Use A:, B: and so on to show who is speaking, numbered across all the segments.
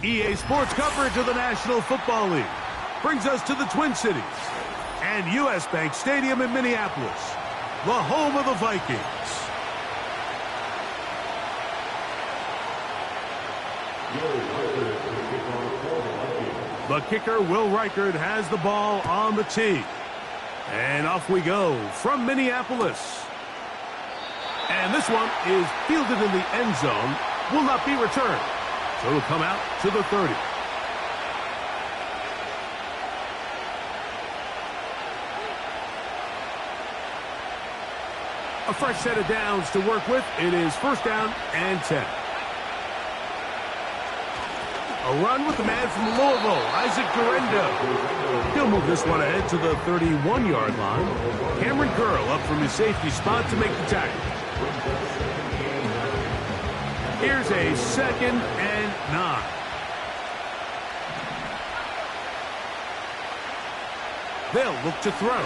A: EA Sports coverage of the National Football League brings us to the Twin Cities and U.S. Bank Stadium in Minneapolis, the home of the Vikings. The kicker, Will Reichard, has the ball on the tee. And off we go from Minneapolis. And this one is fielded in the end zone, will not be returned. So it'll come out to the 30. A fresh set of downs to work with. It is first down and 10. A run with the man from Louisville, Isaac Guerrero. He'll move this one ahead to the 31-yard line. Cameron Curl up from his safety spot to make the tackle. Here's a 2nd and 9. They'll look to throw.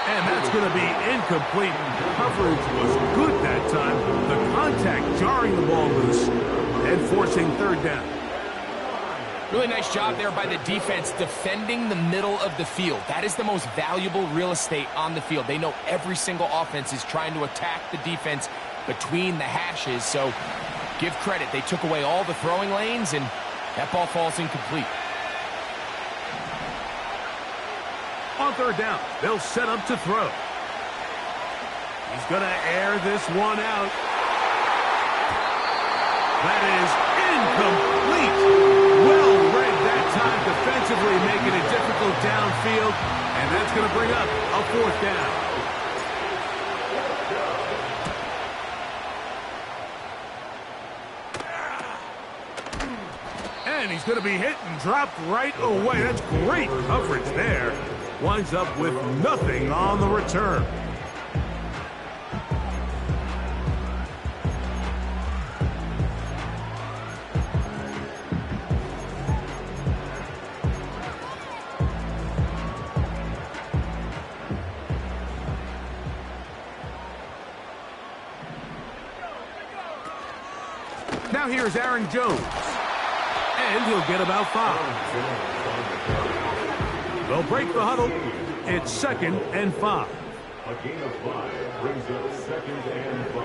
A: And that's going to be incomplete. Coverage was good that time. The contact jarring the ball loose and forcing third down.
B: Really nice job there by the defense defending the middle of the field. That is the most valuable real estate on the field. They know every single offense is trying to attack the defense between the hashes. So give credit. They took away all the throwing lanes, and that ball falls incomplete.
A: On third down, they'll set up to throw. He's going to air this one out. That is incomplete. Well read that time defensively, making it difficult downfield. And that's going to bring up a fourth down. And he's going to be hit and dropped right away. That's great coverage there. Winds up with nothing on the return. Now here's Aaron Jones. And he'll get about 5. They'll break the huddle. It's 2nd and 5.
C: A gain of 5 brings up 2nd and 5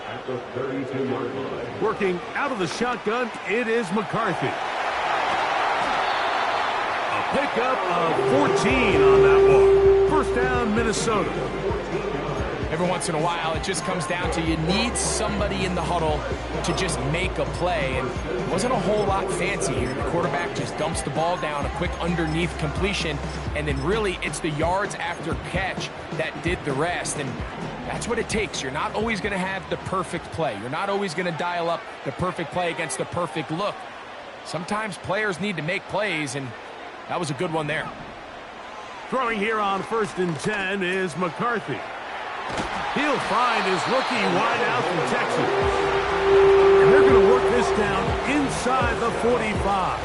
C: at the 32-yard line.
A: Working out of the shotgun, it is McCarthy. A pickup of 14 on that one. First down, Minnesota.
B: Every once in a while, it just comes down to you need somebody in the huddle to just make a play. And it wasn't a whole lot fancy here. The quarterback just dumps the ball down, a quick underneath completion, and then really it's the yards after catch that did the rest. And that's what it takes. You're not always going to have the perfect play. You're not always going to dial up the perfect play against the perfect look. Sometimes players need to make plays, and that was a good one there.
A: Throwing here on 1st and 10 is McCarthy. He'll find his rookie wideout from Texas. And they're going to work this down inside the 45.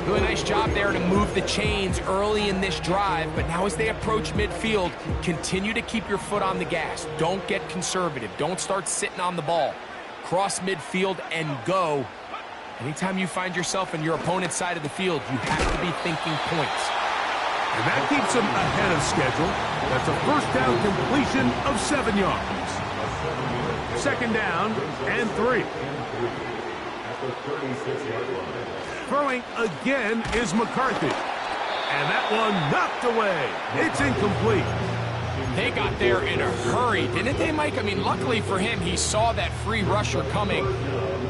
B: Really nice job there to move the chains early in this drive, but now as they approach midfield, continue to keep your foot on the gas. Don't get conservative. Don't start sitting on the ball. Cross midfield and go. Anytime you find yourself on your opponent's side of the field, you have to be thinking points.
A: And that keeps them ahead of schedule. That's a first down completion of 7 yards. 2nd down and 3. Throwing again is McCarthy. And that one knocked away. It's incomplete.
B: They got there in a hurry, didn't they, Mike? I mean, luckily for him, he saw that free rusher coming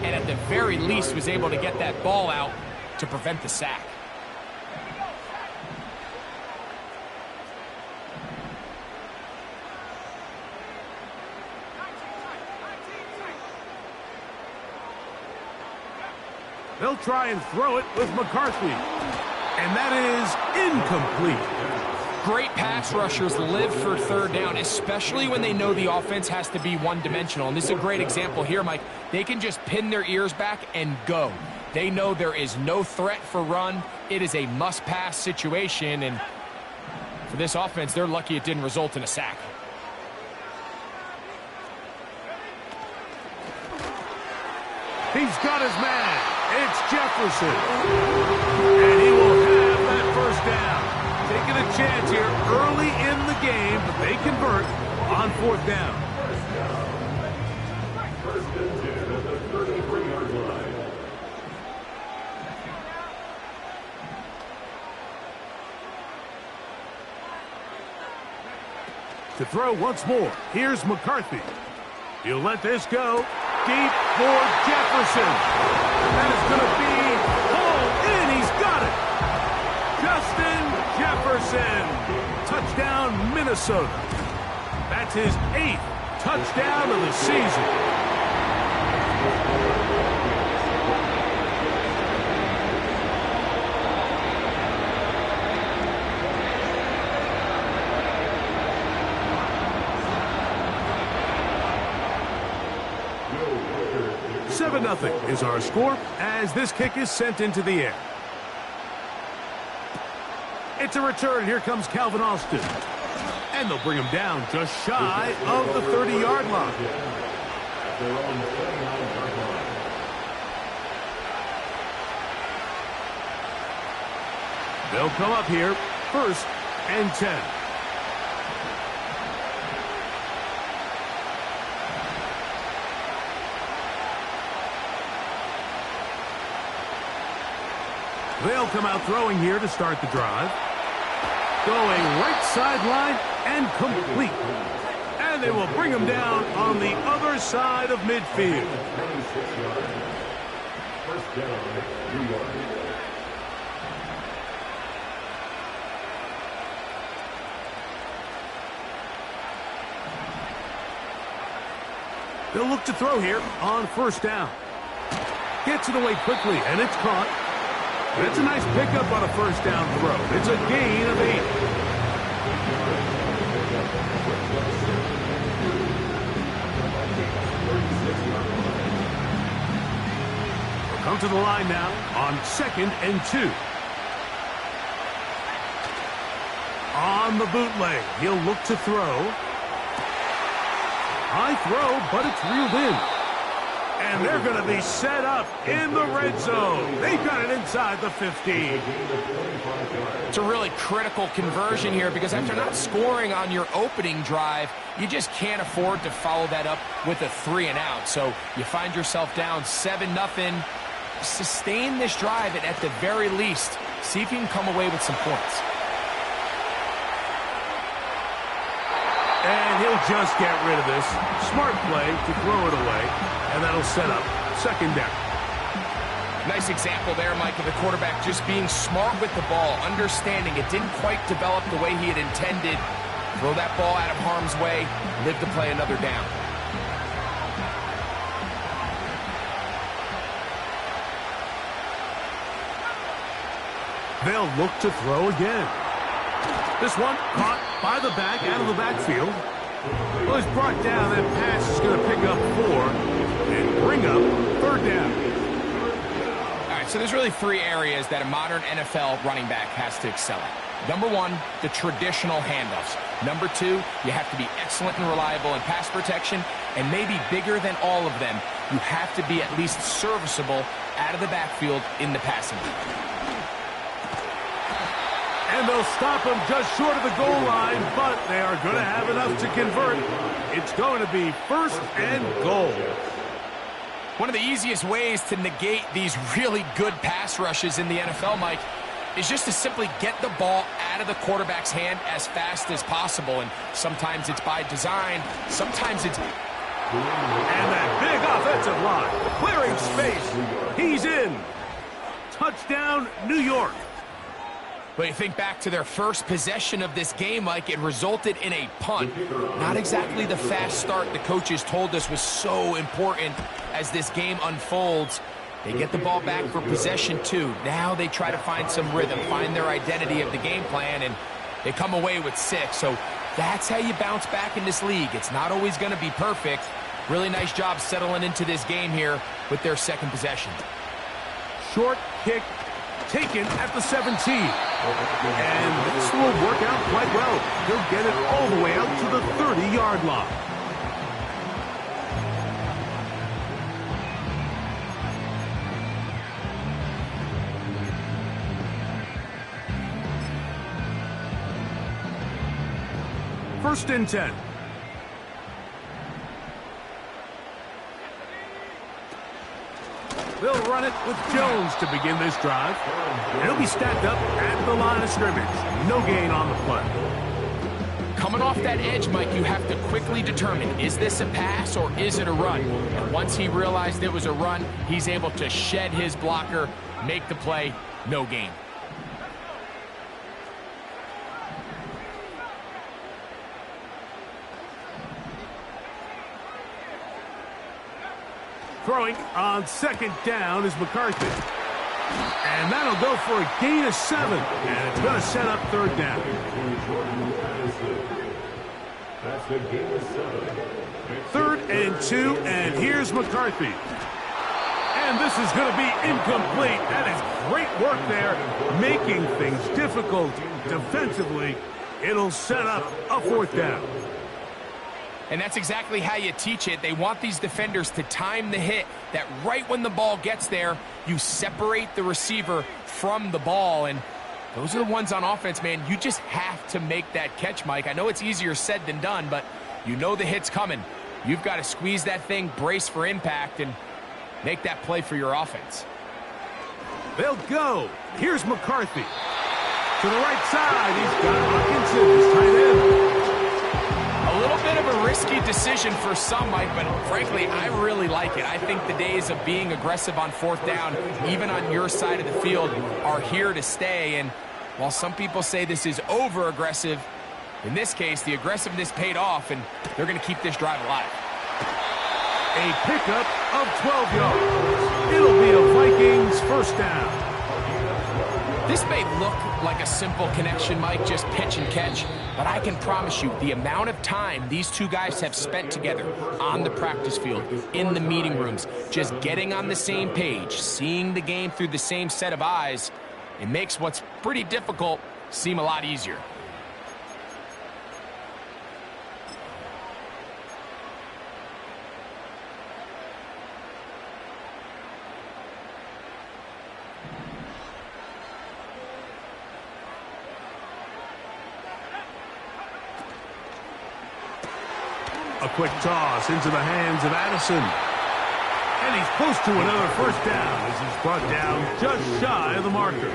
B: and at the very least was able to get that ball out to prevent the sack.
A: They'll try and throw it with McCarthy. And that is incomplete.
B: Great pass rushers live for third down, especially when they know the offense has to be one-dimensional. And this is a great example here, Mike. They can just pin their ears back and go. They know there is no threat for run. It is a must-pass situation. And for this offense, they're lucky it didn't result in a sack.
A: He's got his man. It's Jefferson. And he will have that first down. Taking a chance here early in the game, but they convert on fourth down.
C: First and 10 at the 33-yard line.
A: To throw once more, here's McCarthy. He'll let this go. Deep for Jefferson. That is going to be pulled in. He's got it. Justin Jefferson. Touchdown, Minnesota. That's his 8th touchdown of the season. Nothing is our score as this kick is sent into the air. It's a return. Here comes Calvin Austin. And they'll bring him down just shy of the 30-yard line. They'll come up here, 1st and 10. They'll come out throwing here to start the drive. Going right sideline and complete. And they will bring him down on the other side of midfield.
C: First down, New York.
A: They'll look to throw here on 1st down. Gets it away quickly, and it's caught. That's a nice pickup on a 1st down throw. It's a gain of 8. We'll come to the line now on 2nd and 2. On the bootleg, he'll look to throw. High throw, but it's reeled in. And they're going to be set up in the red zone. They've got it inside the 15.
B: It's a really critical conversion here because after not scoring on your opening drive, you just can't afford to follow that up with a 3-and-out. So you find yourself down 7-0. Sustain this drive and at the very least, see if you can come away with some points.
A: And he'll just get rid of this. Smart play to throw it away. And that'll set up 2nd down.
B: Nice example there, Mike, of the quarterback just being smart with the ball, understanding it didn't quite develop the way he had intended. Throw that ball out of harm's way, live to play another down.
A: They'll look to throw again. This one caught by the back, out of the backfield. Well, he's brought down. That pass is going to pick up 4 and bring up 3rd down.
B: All right, so there's really 3 areas that a modern NFL running back has to excel at. Number 1, the traditional handoffs. Number 2, you have to be excellent and reliable in pass protection. And maybe bigger than all of them, you have to be at least serviceable out of the backfield in the passing game.
A: And they'll stop him just short of the goal line, but they are going to have enough to convert. It's going to be 1st and goal.
B: One of the easiest ways to negate these really good pass rushes in the NFL, Mike, is just to simply get the ball out of the quarterback's hand as fast as possible. And sometimes it's by design, sometimes it's...
A: And that big offensive line, clearing space. He's in. Touchdown, New York.
B: But you think back to their first possession of this game, Mike, it resulted in a punt. Not exactly the fast start the coaches told us was so important as this game unfolds. They get the ball back for possession 2. Now they try to find some rhythm, find their identity of the game plan, and they come away with 6. So that's how you bounce back in this league. It's not always going to be perfect. Really nice job settling into this game here with their 2nd possession.
A: Short kick taken at the 17. And this will work out quite well. He'll get it all the way out to the 30-yard line. 1st and 10. They'll run it with Jones to begin this drive. He'll be stacked up at the line of scrimmage. No gain on the play.
B: Coming off that edge, Mike, you have to quickly determine, is this a pass or is it a run? And once he realized it was a run, he's able to shed his blocker, make the play, no gain.
A: Throwing on 2nd down is McCarthy. And that'll go for a gain of 7. And it's going to set up 3rd down.
C: That's a gain of 7.
A: 3rd and 2, and here's McCarthy. And this is going to be incomplete. That is great work there, making things difficult defensively. It'll set up a 4th down.
B: And that's exactly how you teach it. They want these defenders to time the hit, that right when the ball gets there, you separate the receiver from the ball. And those are the ones on offense, man. You just have to make that catch, Mike. I know it's easier said than done, but you know the hit's coming. You've got to squeeze that thing, brace for impact, and make that play for your offense.
A: They'll go. Here's McCarthy. To the right side, he's got Hawkinson, his tight end.
B: A little bit of a risky decision for some, Mike, but frankly, I really like it. I think the days of being aggressive on 4th down, even on your side of the field, are here to stay. And while some people say this is over-aggressive, in this case, the aggressiveness paid off, and they're going to keep this drive alive.
A: A pickup of 12 yards. It'll be a Vikings 1st down.
B: This may look like a simple connection, Mike, just pitch and catch, but I can promise you the amount of time these two guys have spent together on the practice field, in the meeting rooms, just getting on the same page, seeing the game through the same set of eyes, it makes what's pretty difficult seem a lot easier.
A: A quick toss into the hands of Addison. And he's close to another 1st down as he's brought down just shy of the marker.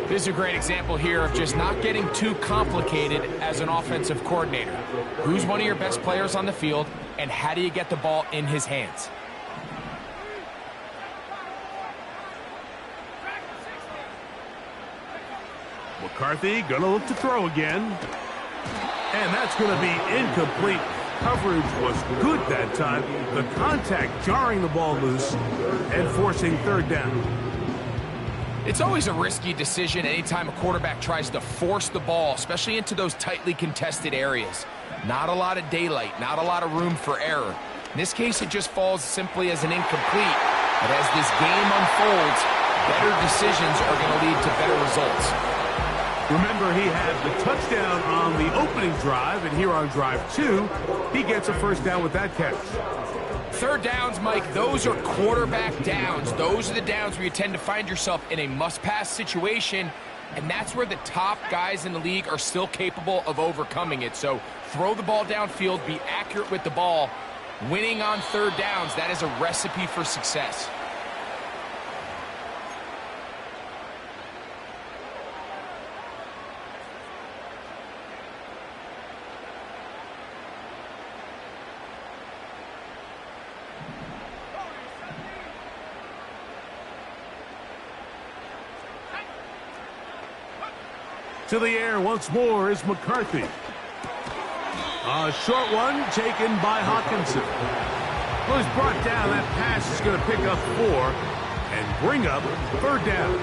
B: This is a great example here of just not getting too complicated as an offensive coordinator. Who's one of your best players on the field, and how do you get the ball in his hands?
A: McCarthy gonna look to throw again. And that's going to be incomplete. Coverage was good that time. The contact jarring the ball loose and forcing 3rd down.
B: It's always a risky decision anytime a quarterback tries to force the ball, especially into those tightly contested areas. Not a lot of daylight, not a lot of room for error. In this case, it just falls simply as an incomplete. But as this game unfolds, better decisions are going to lead to better results.
A: Remember, he had the touchdown on the opening drive, and here on drive 2, he gets a 1st down with that catch.
B: 3rd downs, Mike, those are quarterback downs. Those are the downs where you tend to find yourself in a must-pass situation, and that's where the top guys in the league are still capable of overcoming it. So throw the ball downfield, be accurate with the ball. Winning on 3rd downs, that is a recipe for success.
A: To the air once more is McCarthy. A short one taken by Hawkinson. Well, he's brought down. That pass is going to pick up 4 and bring up 3rd down.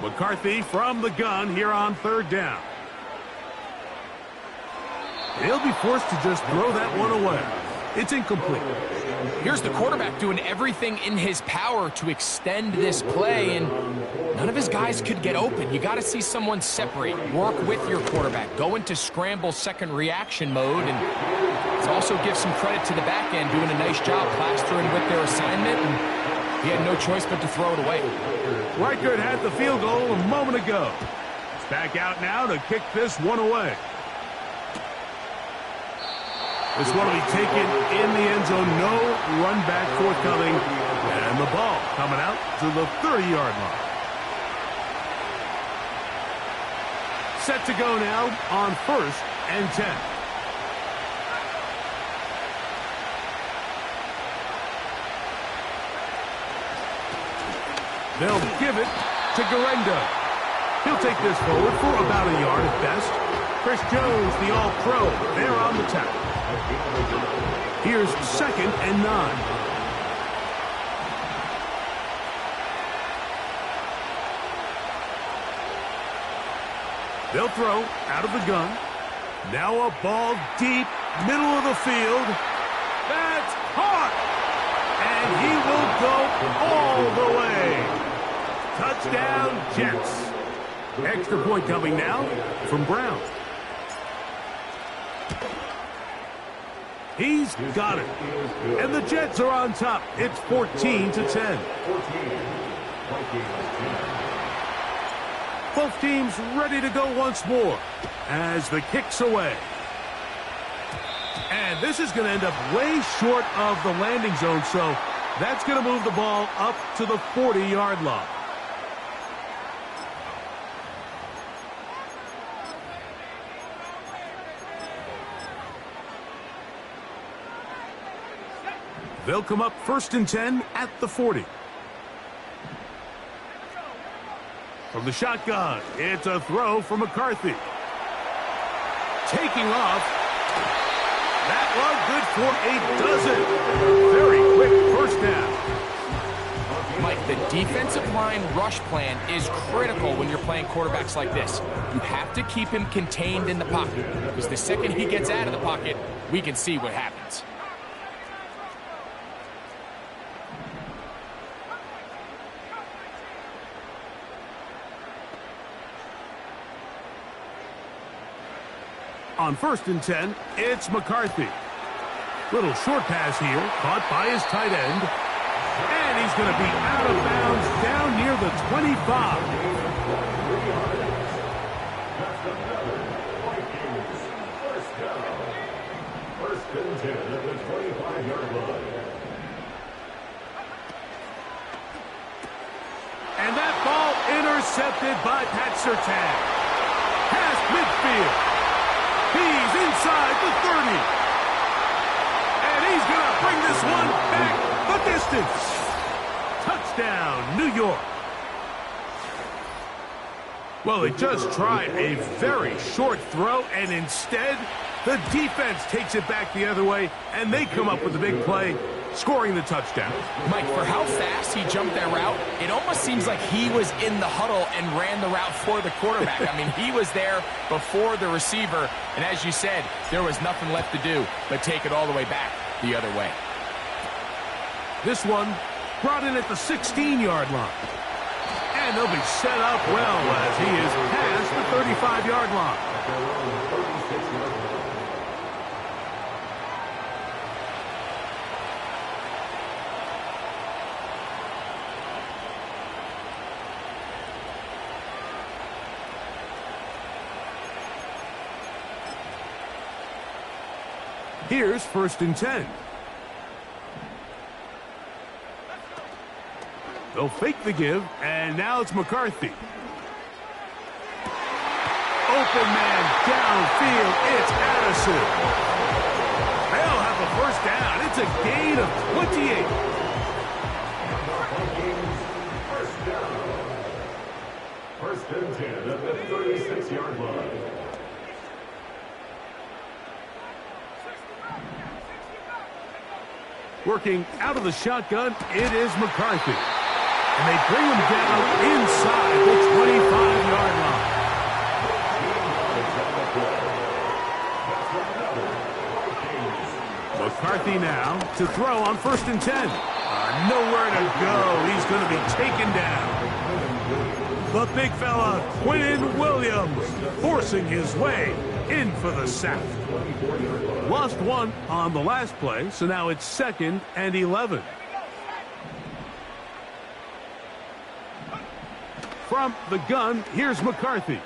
A: McCarthy from the gun here on 3rd down. He'll be forced to just throw that one away. It's incomplete.
B: Here's the quarterback doing everything in his power to extend this play, and none of his guys could get open. You got to see someone separate, work with your quarterback, go into scramble second reaction mode, and also give some credit to the back end, doing a nice job plastering with their assignment, and he had no choice but to throw it away.
A: Reichert had the field goal a moment ago. It's back out now to kick this one away. This one will be taken in the end zone. No run back forthcoming. And the ball coming out to the 30-yard line. Set to go now on 1st and 10. They'll give it to Garendo. He'll take this forward for about a yard at best. Chris Jones, the All-Pro, there on the tackle. Here's 2nd and 9. They'll throw out of the gun. Now a ball deep, middle of the field. That's caught! And he will go all the way. Touchdown, Jets. Extra point coming now from Brown. He's got it. And the Jets are on top. It's 14-10. Both teams ready to go once more as the kick's away. And this is going to end up way short of the landing zone, so that's going to move the ball up to the 40-yard line. They'll come up 1st and 10 at the 40. From the shotgun, it's a throw from McCarthy. Taking off. That one good for a dozen. Very quick first down.
B: Mike, the defensive line rush plan is critical when you're playing quarterbacks like this. You have to keep him contained in the pocket, because the second he gets out of the pocket, we can see what happens.
A: On 1st and 10, it's McCarthy. Little short pass here, caught by his tight end. And he's going to be out of bounds down near the 25.
C: First and 10 at the 25-yard line.
A: And that ball intercepted by Pat Surtain. Past midfield. He's inside the 30. And he's going to bring this one back the distance. Touchdown, New York. Well, they just tried a very short throw, and instead, the defense takes it back the other way, and they come up with a big play, scoring the touchdown.
B: Mike, for how fast he jumped that route, it almost seems like he was in the huddle and ran the route for the quarterback. I mean, he was there before the receiver, and as you said, there was nothing left to do but take it all the way back the other way.
A: This one brought in at the 16-yard line. And they'll be set up well as he is past the 35-yard line. Here's 1st and 10. They'll fake the give, and now it's McCarthy. Open man downfield. It's Addison. They'll have a first down. It's a gain of 28.
C: First down. 1st and 10 at the 36-yard line.
A: Working out of the shotgun, it is McCarthy. And they bring him down inside the 25-yard line. McCarthy ready now to throw on 1st and 10. Nowhere to go. He's going to be taken down. The big fella, Quinn Williams, forcing his way in for the sack. Lost one on the last play, so now it's 2nd and 11. From the gun, here's McCarthy.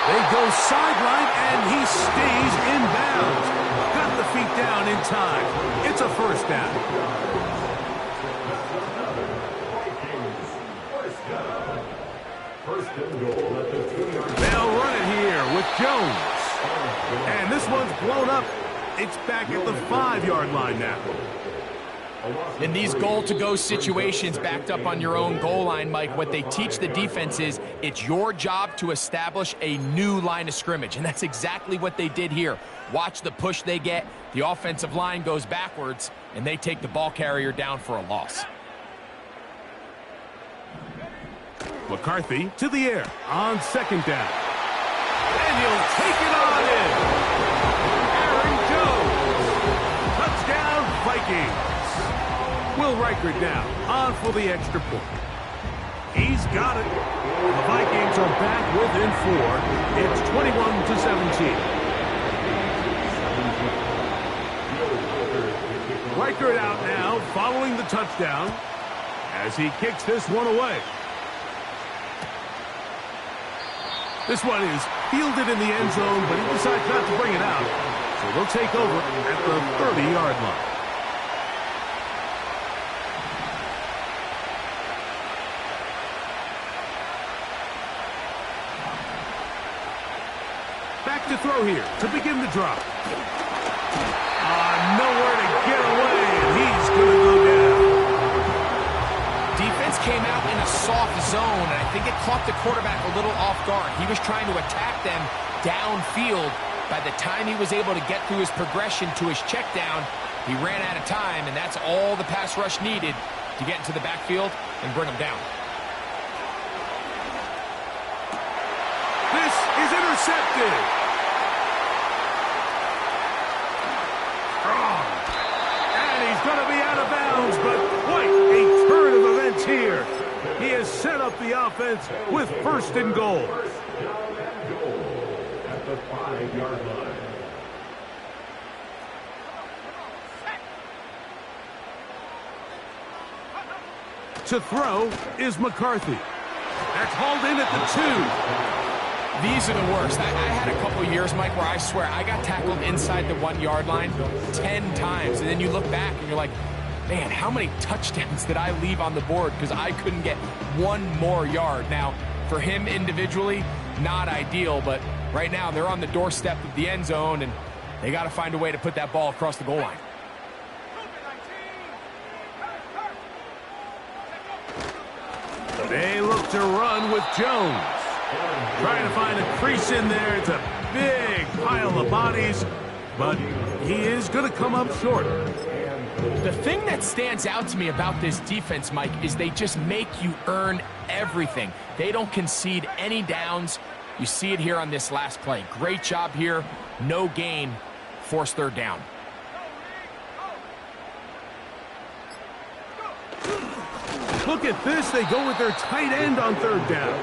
A: They go sideline, and he stays in bounds. Got the feet down in time. It's a 1st down. They'll run it here with Jones. And this one's blown up. It's back at the 5-yard line now.
B: In these goal-to-go situations backed up on your own goal line, Mike, what they teach the defense is it's your job to establish a new line of scrimmage, and that's exactly what they did here. Watch the push they get. The offensive line goes backwards, and they take the ball carrier down for a loss.
A: McCarthy to the air on 2nd down. And he'll take it on in. Aaron Jones. Touchdown, Vikings. Will Reichert now on for the extra point. He's got it. The Vikings are back within 4. It's 21-17. Reichert out now following the touchdown as he kicks this one away. This one is fielded in the end zone, but he decides not to bring it out. So they'll take over at the 30-yard line. Back to throw here to begin the drop. Nowhere to get away, and he's going to go down.
B: Defense came out in a soft zone, and I think it caught the quarterback a little off guard. He was trying to attack them downfield. By the time he was able to get through his progression to his check down, he ran out of time, and that's all the pass rush needed to get into the backfield and bring him down.
A: This is intercepted. And he's going to be out of bounds, but quite a turn of events here. He has set up the offense with 1st and goal.
C: At the 5-yard line.
A: To throw is McCarthy. That's hauled in at the 2.
B: These are the worst. I had a couple years, Mike, where I swear I got tackled inside the 1-yard line 10 times. And then you look back and you're like, man, how many touchdowns did I leave on the board because I couldn't get one more yard? Now, for him individually, not ideal, but right now they're on the doorstep of the end zone, and they got to find a way to put that ball across the goal line.
A: They look to run with Jones. Trying to find a crease in there. It's a big pile of bodies, but he is going to come up short.
B: The thing that stands out to me about this defense, Mike, is they just make you earn everything. They don't concede any downs. You see it here on this last play. Great job here. No gain. Forced 3rd down.
A: Look at this. They go with their tight end on 3rd down.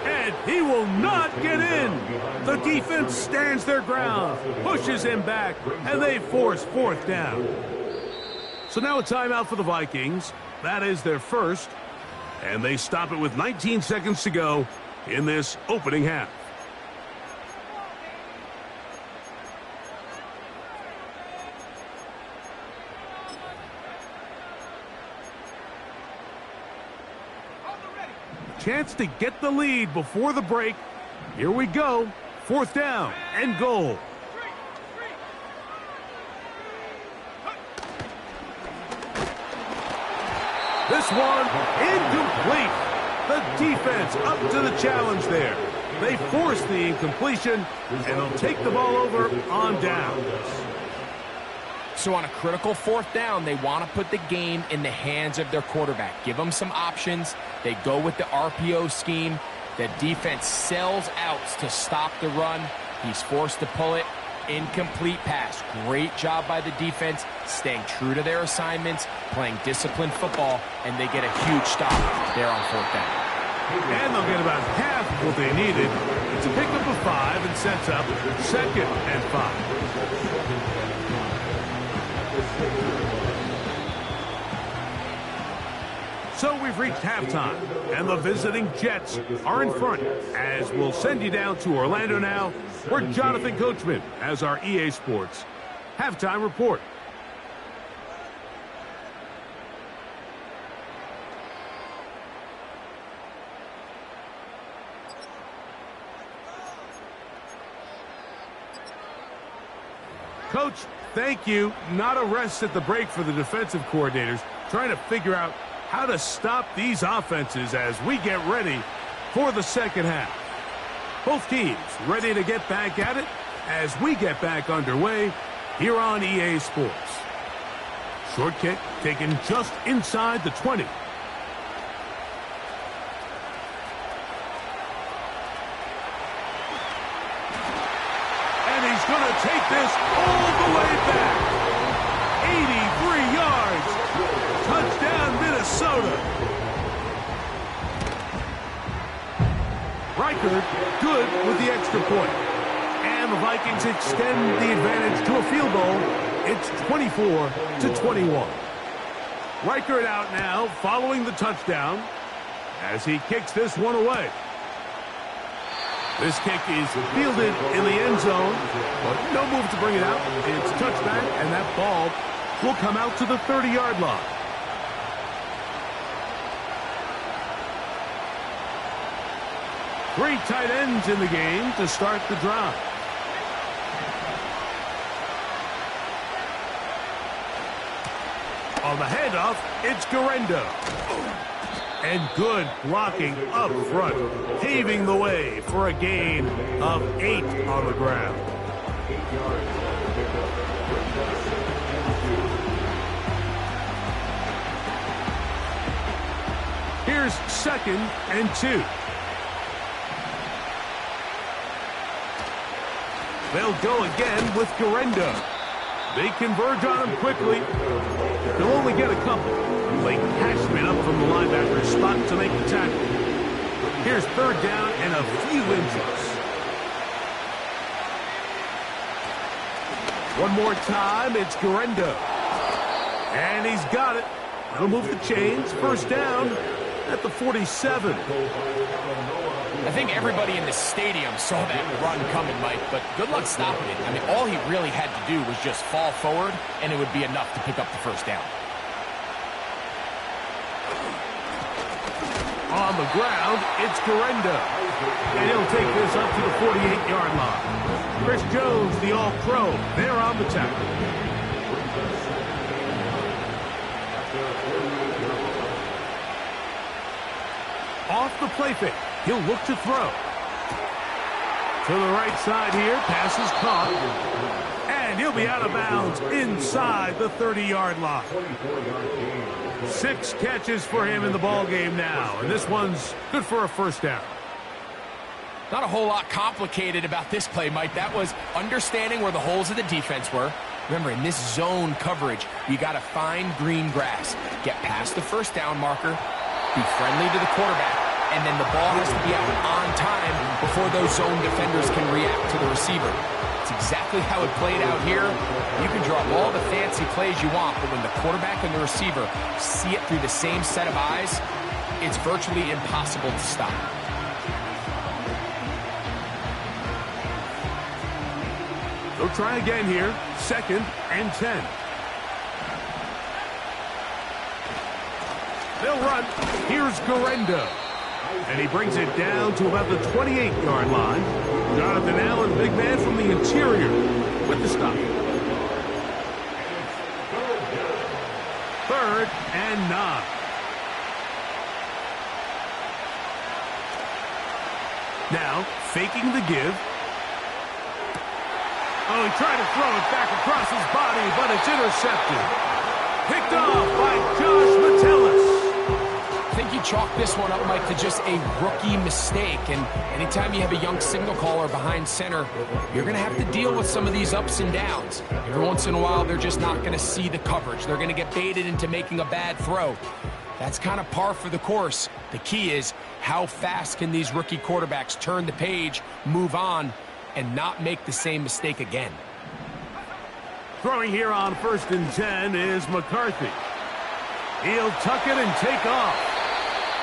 A: And he will not get in. The defense stands their ground, pushes him back, and they force 4th down. So now a timeout for the Vikings. That is their 1st. And they stop it with 19 seconds to go in this opening half. Chance to get the lead before the break. Here we go. 4th down and goal. This one incomplete. The defense up to the challenge there. They force the incompletion, and they'll take the ball over on down.
B: So on a critical 4th down, they want to put the game in the hands of their quarterback. Give them some options. They go with the RPO scheme. The defense sells out to stop the run. He's forced to pull it. Incomplete pass. Great job by the defense, staying true to their assignments, playing disciplined football, and they get a huge stop there on 4th down.
A: And they'll get about half of what they needed. It's a pickup of 5 and sets up 2nd and 5. So we've reached halftime, and the visiting Jets are in front, as we'll send you down to Orlando now, where Jonathan Coachman has our EA Sports halftime report. Coach, thank you. Not a rest at the break for the defensive coordinators, trying to figure out how to stop these offenses as we get ready for the second half. Both teams ready to get back at it as we get back underway here on EA Sports. Short kick taken just inside the 20. And he's going to take this all the way back. 83 yards. Touchdown, Minnesota. Reichard good with the extra point. And the Vikings extend the advantage to a field goal. It's 24-21. Reichard out now following the touchdown as he kicks this one away. This kick is fielded in the end zone, but no move to bring it out. It's touchback, and that ball will come out to the 30-yard line. Three tight ends in the game to start the drive. On the handoff, it's Garendo. And good blocking up front, paving the way for a gain of 8 on the ground. Here's 2nd and 2. They'll go again with Garendo. They converge on him quickly. They'll only get a couple. Late Cashman up from the linebacker spot to make the tackle. Here's 3rd down and a few inches. One more time, it's Garendo. And he's got it. That'll move the chains. 1st down at the 47.
B: I think everybody in the stadium saw that run coming, Mike, but good luck stopping it. I mean, all he really had to do was just fall forward, and it would be enough to pick up the 1st down.
A: On the ground, it's Garendo. And he'll take this up to the 48-yard line. Chris Jones, the All-Pro, there on the tackle. Off the play fake. He'll look to throw. To the right side here. Pass is caught. And he'll be out of bounds inside the 30-yard line. 6 catches for him in the ball game now. And this one's good for a 1st down.
B: Not a whole lot complicated about this play, Mike. That was understanding where the holes of the defense were. Remember, in this zone coverage, you got to find green grass. Get past the 1st down marker. Be friendly to the quarterback. And then the ball has to be out on time before those zone defenders can react to the receiver. It's exactly how it played out here. You can draw all the fancy plays you want, but when the quarterback and the receiver see it through the same set of eyes, it's virtually impossible to stop.
A: They'll try again here. 2nd and 10. They'll run. Here's Garendo. And he brings it down to about the 28-yard line. Jonathan Allen, big man from the interior, with the stop. 3rd and 9. Now, faking the give. Oh, he tried to throw it back across his body, but it's intercepted. Picked off by Josh Metellus.
B: I think you chalk this one up, Mike, to just a rookie mistake. And anytime you have a young signal caller behind center, you're going to have to deal with some of these ups and downs. Every once in a while, they're just not going to see the coverage. They're going to get baited into making a bad throw. That's kind of par for the course. The key is, how fast can these rookie quarterbacks turn the page, move on, and not make the same mistake again?
A: Throwing here on 1st and 10 is McCarthy. He'll tuck it and take off.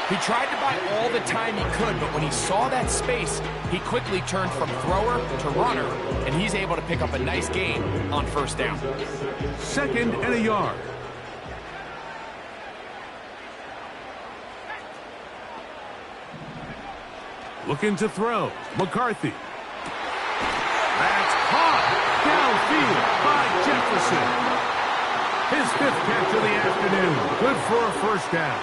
B: He tried to buy all the time he could, but when he saw that space, he quickly turned from thrower to runner, and he's able to pick up a nice gain on 1st down.
A: 2nd and a yard. Looking to throw. McCarthy. That's caught downfield by Jefferson. His 5th catch of the afternoon. Good for a 1st down.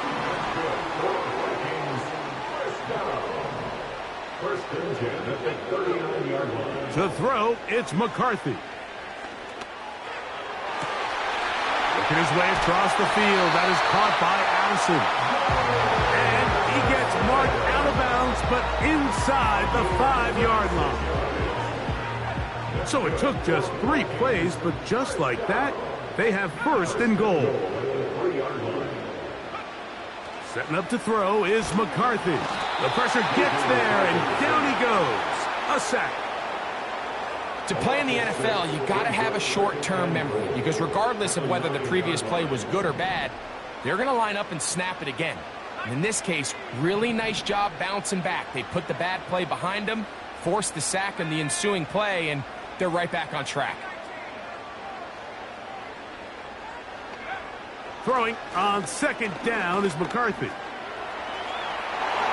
C: 1st and 10 at the 39-yard line.
A: To throw, it's McCarthy. Working his way across the field. That is caught by Allison. And he gets marked out of bounds, but inside the 5-yard line. So it took just 3 plays, but just like that, they have 1st and goal. Setting up to throw is McCarthy. The pressure gets there, and down he goes. A sack.
B: To play in the NFL, you got to have a short-term memory, because regardless of whether the previous play was good or bad, they're going to line up and snap it again. And in this case, really nice job bouncing back. They put the bad play behind them, forced the sack in the ensuing play, and they're right back on track.
A: Throwing on 2nd down is McCarthy.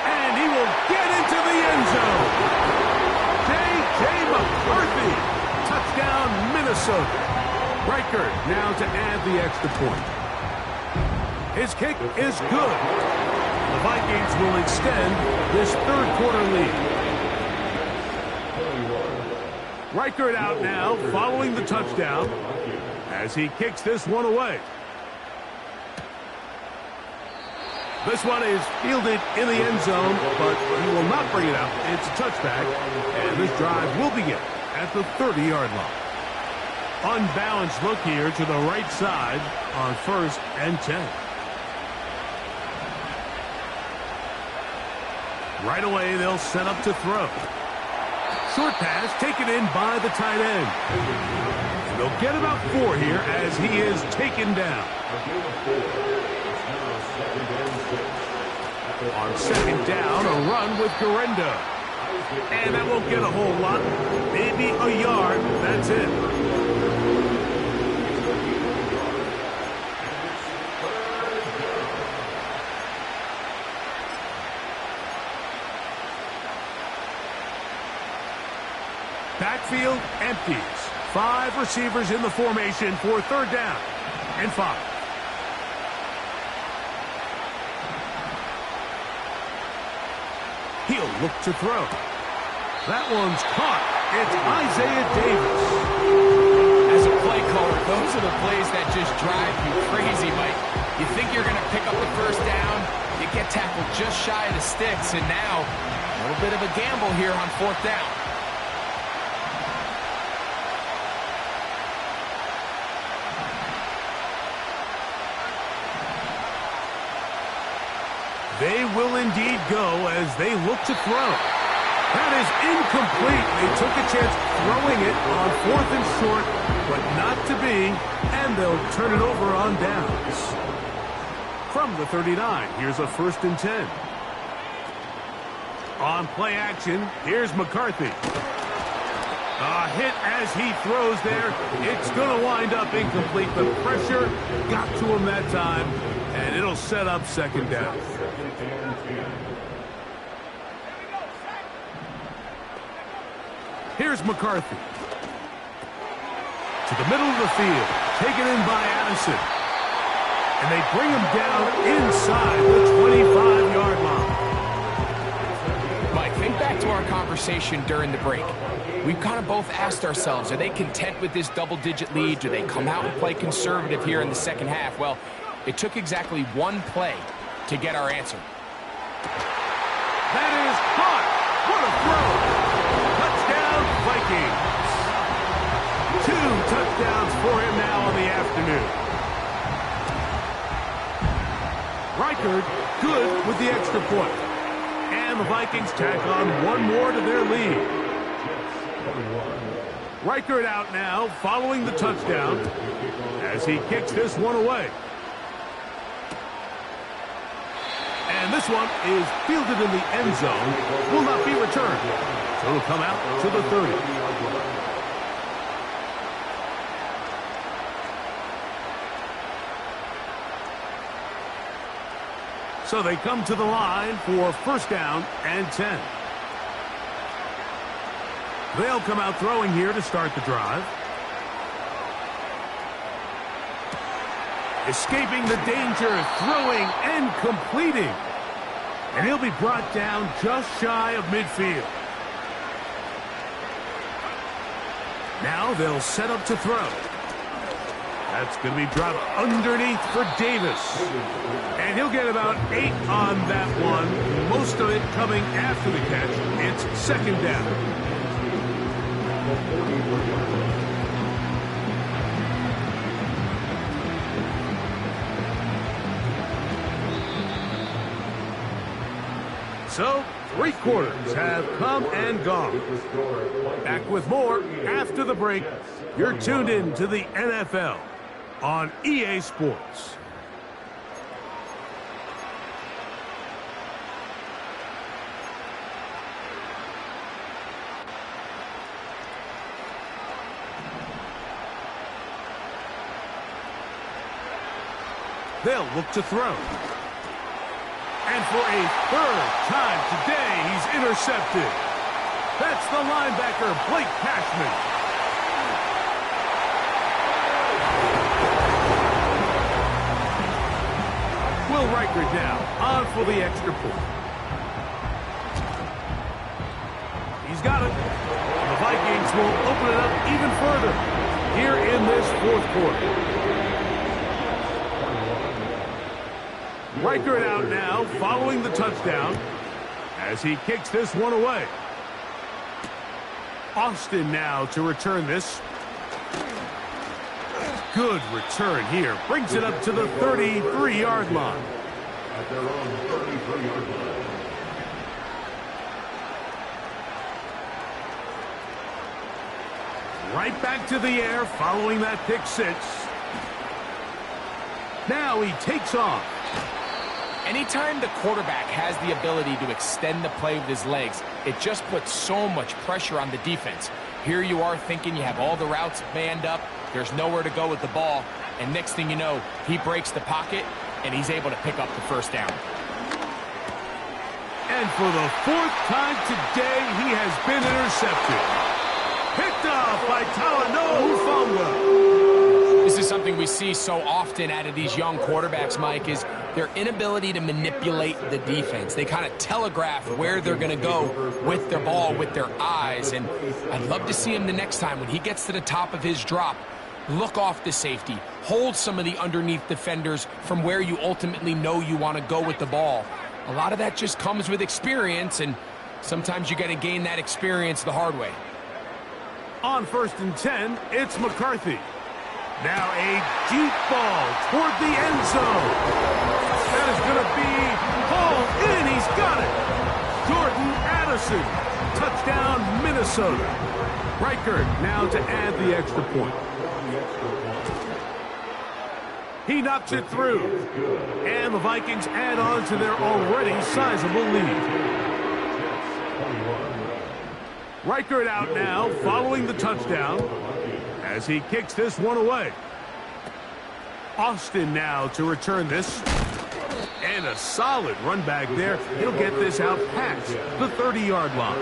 A: And he will get into the end zone. J.J. McCarthy. Touchdown, Minnesota. Riker now to add the extra point. His kick is good. The Vikings will extend this 3rd quarter lead. Riker out now, following the touchdown, as he kicks this one away. This one is fielded in the end zone, but he will not bring it out. It's a touchback, and this drive will begin at the 30-yard line. Unbalanced look here to the right side on 1st and 10. Right away, they'll set up to throw. Short pass taken in by the tight end. And they'll get about 4 here as he is taken down. On 2nd down, a run with Garendo. And that won't get a whole lot. Maybe a yard. That's it. Backfield empties. 5 receivers in the formation for 3rd down and 5. He'll look to throw. That one's caught. It's Isaiah Davis.
B: As a play caller, those are the plays that just drive you crazy, Mike. You think you're going to pick up the 1st down, you get tackled just shy of the sticks, and now a little bit of a gamble here on 4th down.
A: They will indeed go as they look to throw. That is incomplete. They took a chance throwing it on 4th and short, but not to be, and they'll turn it over on downs. From the 39, here's a 1st and 10. On play action, here's McCarthy. A hit as he throws there. It's going to wind up incomplete. The pressure got to him that time, and it'll set up 2nd down. Here's McCarthy. To the middle of the field. Taken in by Addison. And they bring him down inside the 25-yard line.
B: Mike, think back to our conversation during the break. We've kind of both asked ourselves, are they content with this double-digit lead? Do they come out and play conservative here in the 2nd half? Well, it took exactly 1 play to get our answer.
A: That is caught. What a throw. Touchdown, Vikings. 2 touchdowns for him now on the afternoon. Reichard good with the extra point. And the Vikings tack on one more to their lead. Reichard out now following the touchdown as he kicks this one away. And this one is fielded in the end zone. Will not be returned. So it'll come out to the 30. So they come to the line for first down and 10. They'll come out throwing here to start the drive. Escaping the danger, throwing and completing. And he'll be brought down just shy of midfield. Now they'll set up to throw. That's going to be dropped underneath for Davis. And he'll get about 8 on that one. Most of it coming after the catch. It's second down. So, 3 quarters have come and gone. Back with more after the break. You're tuned in to the NFL on EA Sports. They'll look to throw. And for a 3rd time today, he's intercepted. That's the linebacker, Blake Cashman. Will Reichard now on for the extra point. He's got it. The Vikings will open it up even further here in this 4th quarter. Reichard out now following the touchdown as he kicks this one away. Austin now to return this. Good return here. Brings it up to the 33-yard line.
C: At their own 33-yard line.
A: Right back to the air following that pick 6. Now he takes off.
B: Anytime the quarterback has the ability to extend the play with his legs, it just puts so much pressure on the defense. Here you are thinking you have all the routes manned up, there's nowhere to go with the ball, and next thing you know, he breaks the pocket, and he's able to pick up the first down.
A: And for the 4th time today, he has been intercepted. Picked off by Talanoa Hufanga.
B: This is something we see so often out of these young quarterbacks, Mike, is their inability to manipulate the defense. They kind of telegraph where they're going to go with their ball, with their eyes. And I'd love to see him the next time when he gets to the top of his drop, look off the safety, hold some of the underneath defenders from where you ultimately know you want to go with the ball. A lot of that just comes with experience, and sometimes you got to gain that experience the hard way.
A: On 1st and 10, it's McCarthy. Now a deep ball toward the end zone. That is going to be hauled in. He's got it. Jordan Addison. Touchdown, Minnesota. Reichard now to add the extra point. He knocks it through. And the Vikings add on to their already sizable lead. Reichard out now following the touchdown as he kicks this one away. Austin now to return this. And a solid run back there. He'll get this out past the 30-yard line.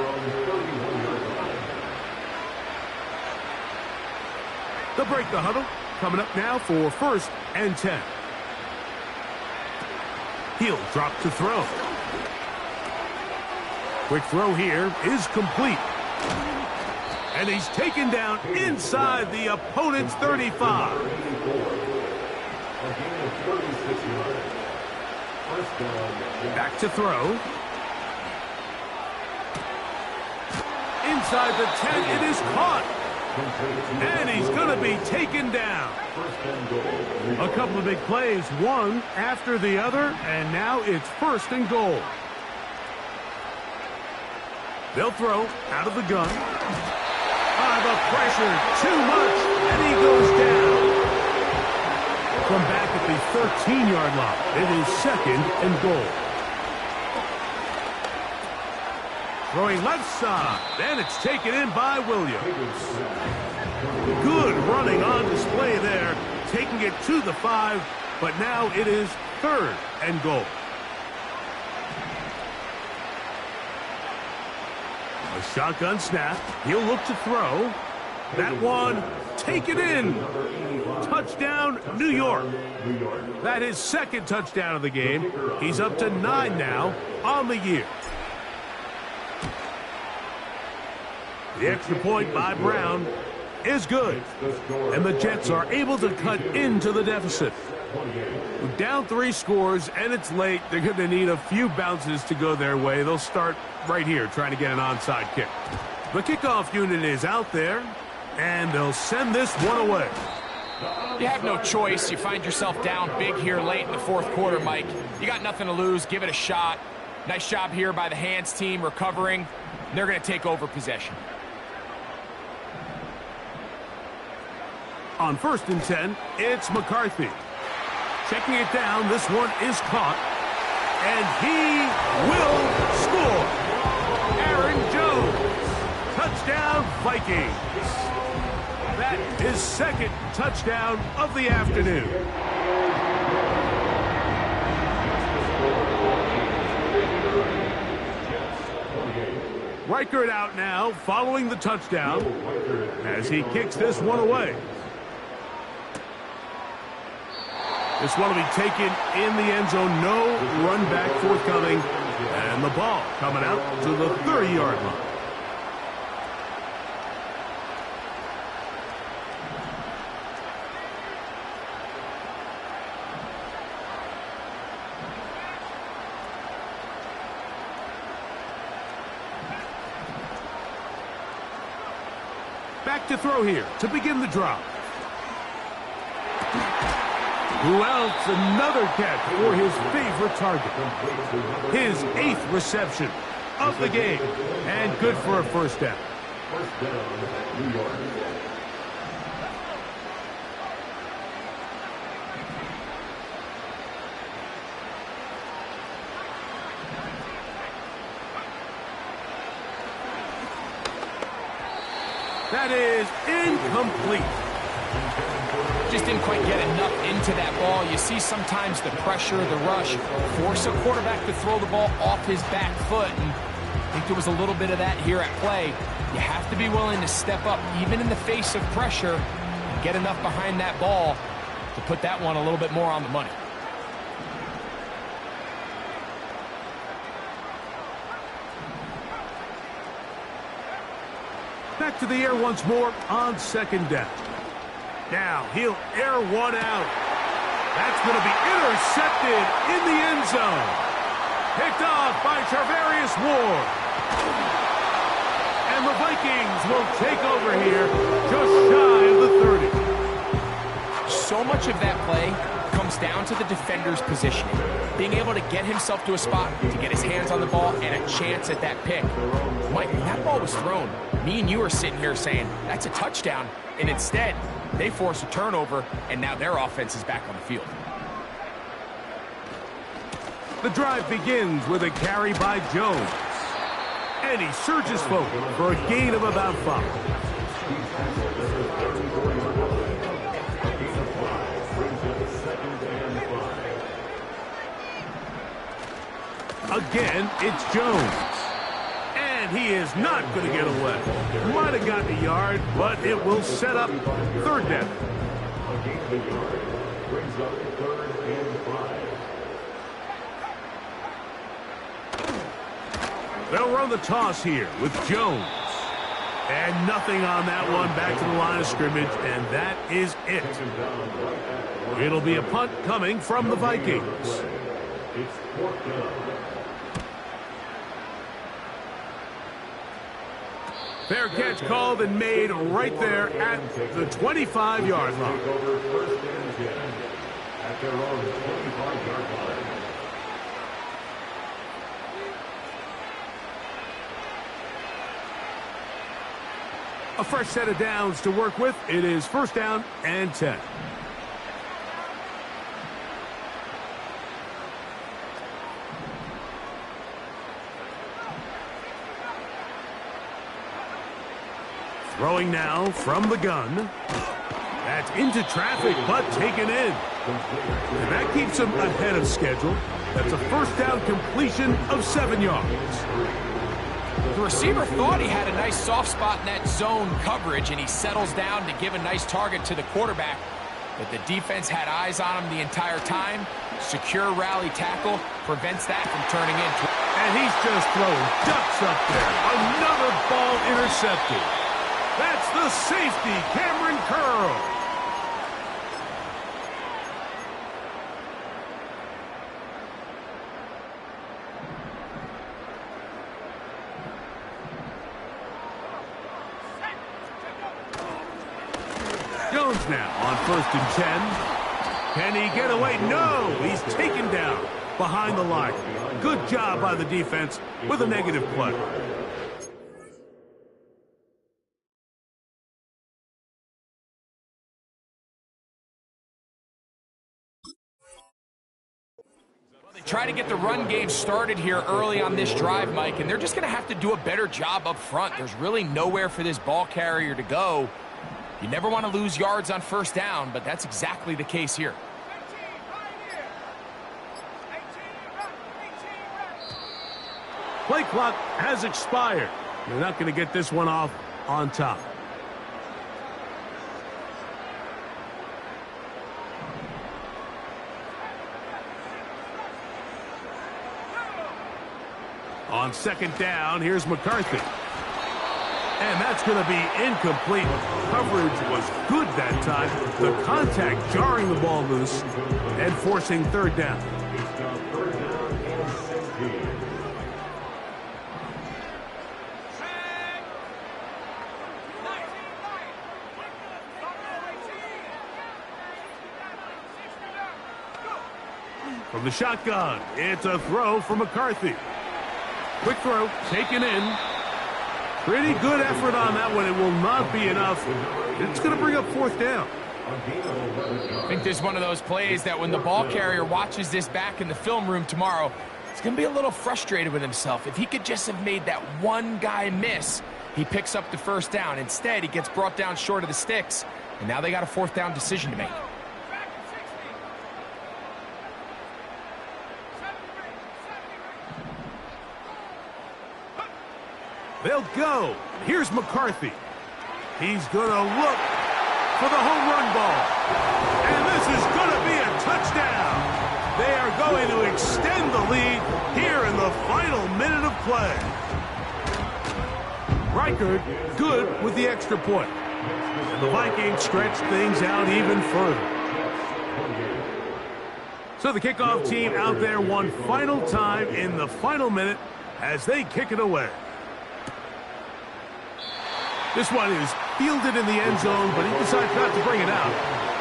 A: They'll break the huddle. Coming up now for 1st and 10. He'll drop to throw. Quick throw here is complete. And he's taken down inside the opponent's 35. Back to throw. inside the 10. It is caught. And he's going to be taken down. A couple of big plays, one after the other, and now it's 1st and goal. They'll throw out of the gun. The pressure, too much, and he goes down. From back at the 13-yard line, it is 2nd and goal. Throwing left side, and it's taken in by Williams. Good running on display there, taking it to the 5, but now it is 3rd and goal. A shotgun snap. He'll look to throw. That one, take it in. Touchdown, New York. That is 2nd touchdown of the game. He's up to 9 now on the year. The extra point by Brown is good. And the Jets are able to cut into the deficit. Down 3 scores, and it's late. They're going to need a few bounces to go their way. They'll start right here trying to get an onside kick. The kickoff unit is out there, and they'll send this one away.
B: You have no choice. You find yourself down big here late in the 4th quarter, Mike. You got nothing to lose. Give it a shot. Nice job here by the hands team recovering. They're going to take over possession.
A: On 1st and 10, it's McCarthy. Checking it down, this one is caught. And he will score. Aaron Jones. Touchdown, Vikings. That is 2nd touchdown of the afternoon. Reichert out now following the touchdown as he kicks this one away. This one will be taken in the end zone. No run back forthcoming. And the ball coming out to the 30-yard line. Back to throw here to begin the drive. Who else? Another catch for his favorite target. His 8th reception of the game. And good for a 1st down.
C: First down, New York.
A: That is incomplete.
B: Just didn't quite get enough into that ball. You see sometimes the pressure, the rush, force a quarterback to throw the ball off his back foot. And I think there was a little bit of that here at play. You have to be willing to step up, even in the face of pressure, and get enough behind that ball to put that one a little bit more on the money.
A: Back to the air once more on 2nd down. Now he'll air one out. That's going to be intercepted in the end zone. Picked off by Charvarius Ward. And the Vikings will take over here just shy of the 30.
B: So much of that play comes down to the defender's positioning. Being able to get himself to a spot, to get his hands on the ball, and a chance at that pick. Mike, when that ball was thrown, me and you are sitting here saying, that's a touchdown. And instead, they force a turnover, and now their offense is back on the field.
A: The drive begins with a carry by Jones. And he surges forward for a gain of about 5. Again, it's Jones. And he is not going to get away. Might have gotten a yard, but it will set up 3rd down.
C: A gain of a yard brings up 3rd and 5.
A: They'll run the toss here with Jones. And nothing on that one. Back to the line of scrimmage, and that is it. It'll be a punt coming from the Vikings.
C: It's 4th down.
A: Fair catch called and made right there at the 25-yard line.
C: First and 10 at their own 25-yard line.
A: A fresh set of downs to work with. It is first down and 10. Throwing now from the gun. That's into traffic, but taken in. And that keeps him ahead of schedule. That's a first down completion of 7 yards.
B: The receiver thought he had a nice soft spot in that zone coverage, and he settles down to give a nice target to the quarterback. But the defense had eyes on him the entire time. Secure rally tackle prevents that from turning into.
A: And he's just throwing ducks up there. Another ball intercepted. That's the safety, Cameron Curl. Jones now on first and 10. Can he get away? No, he's taken down behind the line. Good job by the defense with a negative play.
B: Try to get the run game started here early on this drive, Mike, and they're just going to have to do a better job up front. There's really nowhere for this ball carrier to go. You never want to lose yards on first down, but that's exactly the case here.
A: Play clock has expired. They're not going to get this one off on top. On second down, here's McCarthy. And that's going to be incomplete. Coverage was good that time. The contact jarring the ball loose and forcing third down.
C: Third down and 16.
A: From the shotgun, it's a throw for McCarthy. Quick throw, taken in. Pretty good effort on that one. It will not be enough. It's going to bring up fourth down.
B: I think this is one of those plays that when the ball carrier watches this back in the film room tomorrow, he's going to be a little frustrated with himself. If he could just have made that one guy miss, he picks up the first down. Instead, he gets brought down short of the sticks, and now they got a fourth down decision to make.
A: They'll go. Here's McCarthy. He's going to look for the home run ball. And this is going to be a touchdown. They are going to extend the lead here in the final minute of play. Reichard good with the extra point. And the Vikings stretch things out even further. So the kickoff team out there one final time in the final minute as they kick it away. This one is fielded in the end zone, but he decides not to bring it out.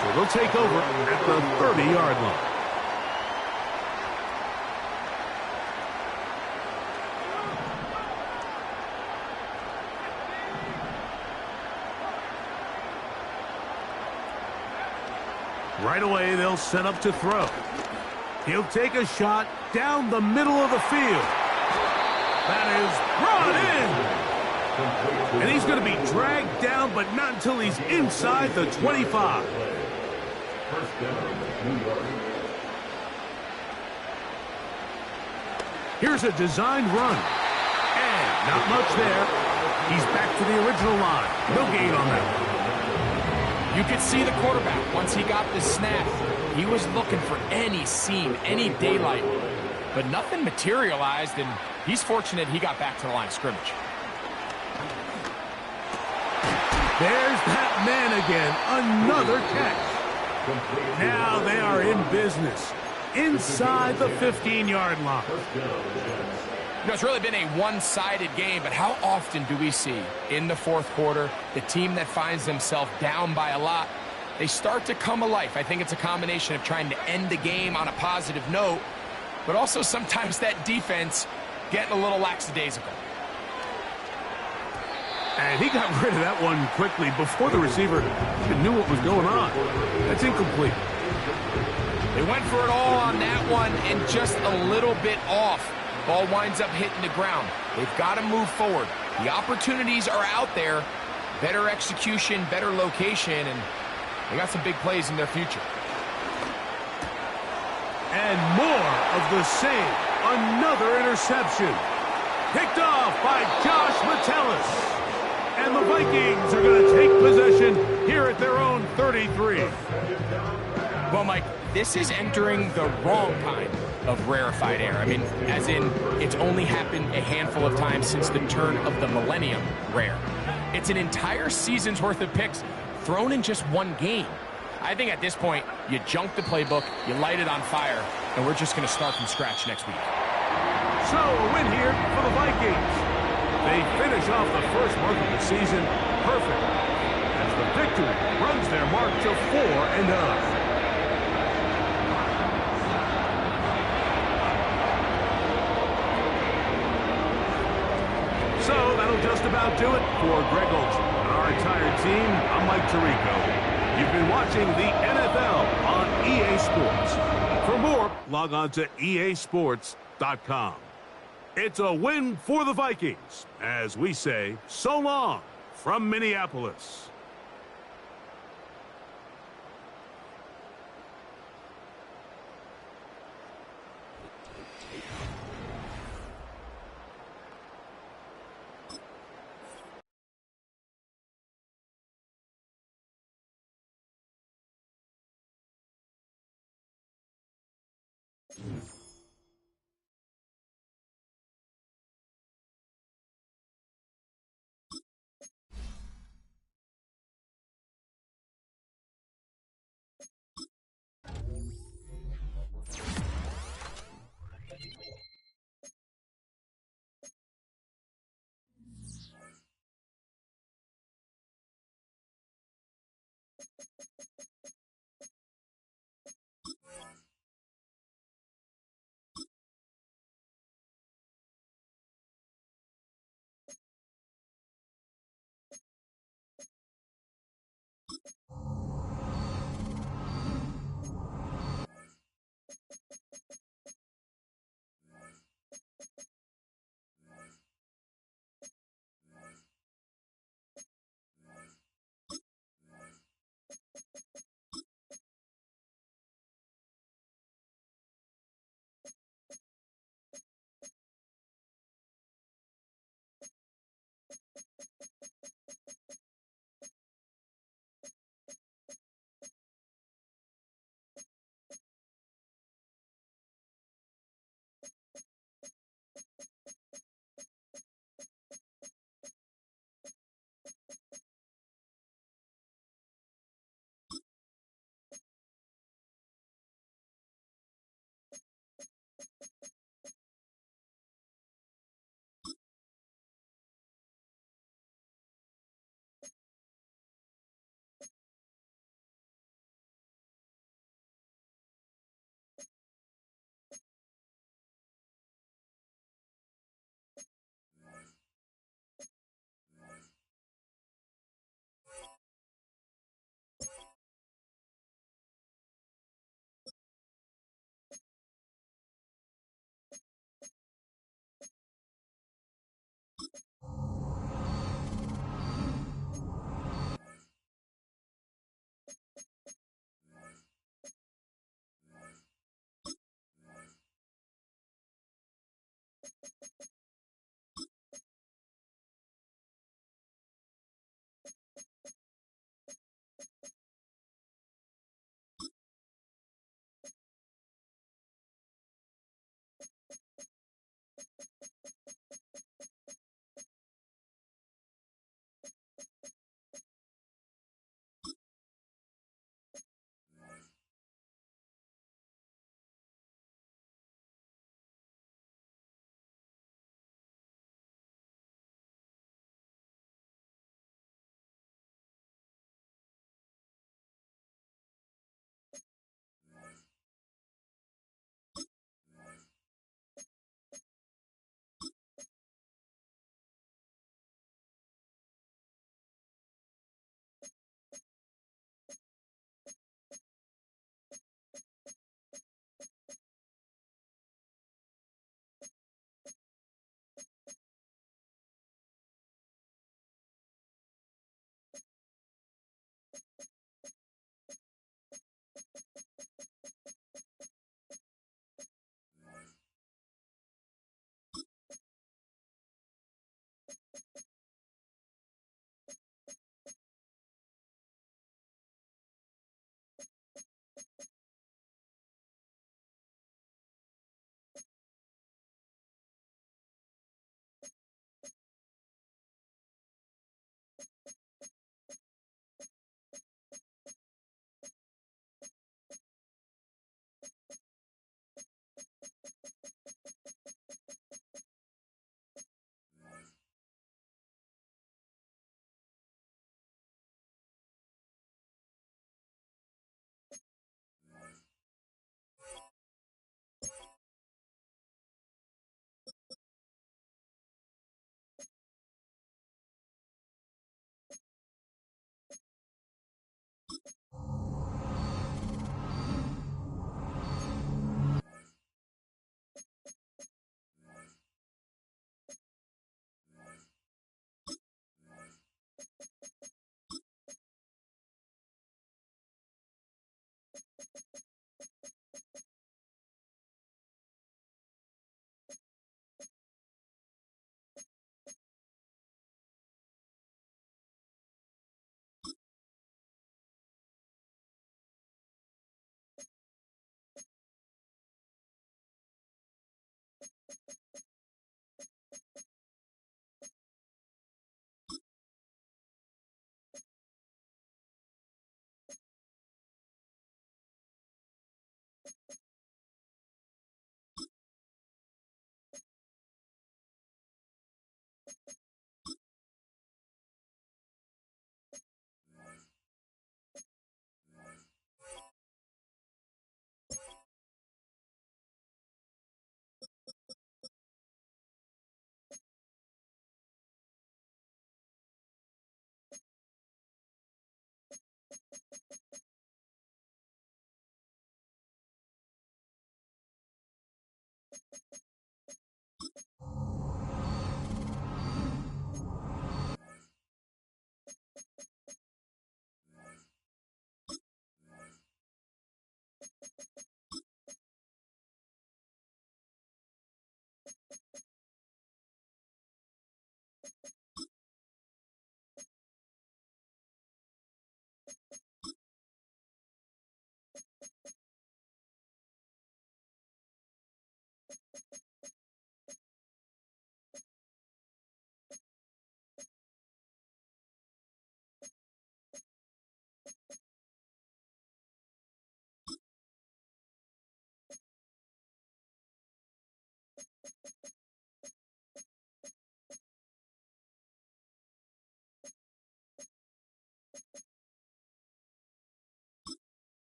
A: So they'll take over at the 30-yard line. Right away, they'll set up to throw. He'll take a shot down the middle of the field. That is brought in. And he's going to be dragged down, but not until he's inside the 25.
C: First down, New York.
A: Here's a designed run. And not much there. He's back to the original line. No gain on that one.
B: You could see the quarterback, once he got the snap, he was looking for any seam, any daylight. But nothing materialized, and he's fortunate he got back to the line of scrimmage.
A: There's that man again. Another catch. Now they are in business. Inside the 15-yard line.
B: It's really been a one-sided game, but how often do we see in the fourth quarter the team that finds themselves down by a lot, they start to come alive? I think it's a combination of trying to end the game on a positive note, but also sometimes that defense getting a little lackadaisical.
A: And he got rid of that one quickly before the receiver even knew what was going on. That's incomplete.
B: They went for it all on that one and just a little bit off. Ball winds up hitting the ground. They've got to move forward. The opportunities are out there. Better execution, better location, and they got some big plays in their future.
A: And more of the same. Another interception. Picked off by Josh Metellus. And the Vikings are going to take possession here at their own 33.
B: Well, Mike, this is entering the wrong kind of rarefied air. I mean, as in, it's only happened a handful of times since the turn of the millennium rare. It's an entire season's worth of picks thrown in just one game. I think at this point, you junk the playbook, you light it on fire, and we're just going to start from scratch next week.
A: So, a win here for the Vikings. They finish off the first month of the season perfect as the victory runs their mark to 4-0. So that'll just about do it for Greg Olson and our entire team. I'm Mike Tirico. You've been watching the NFL on EA Sports. For more, log on to easports.com. It's a win for the Vikings, as we say so long from Minneapolis.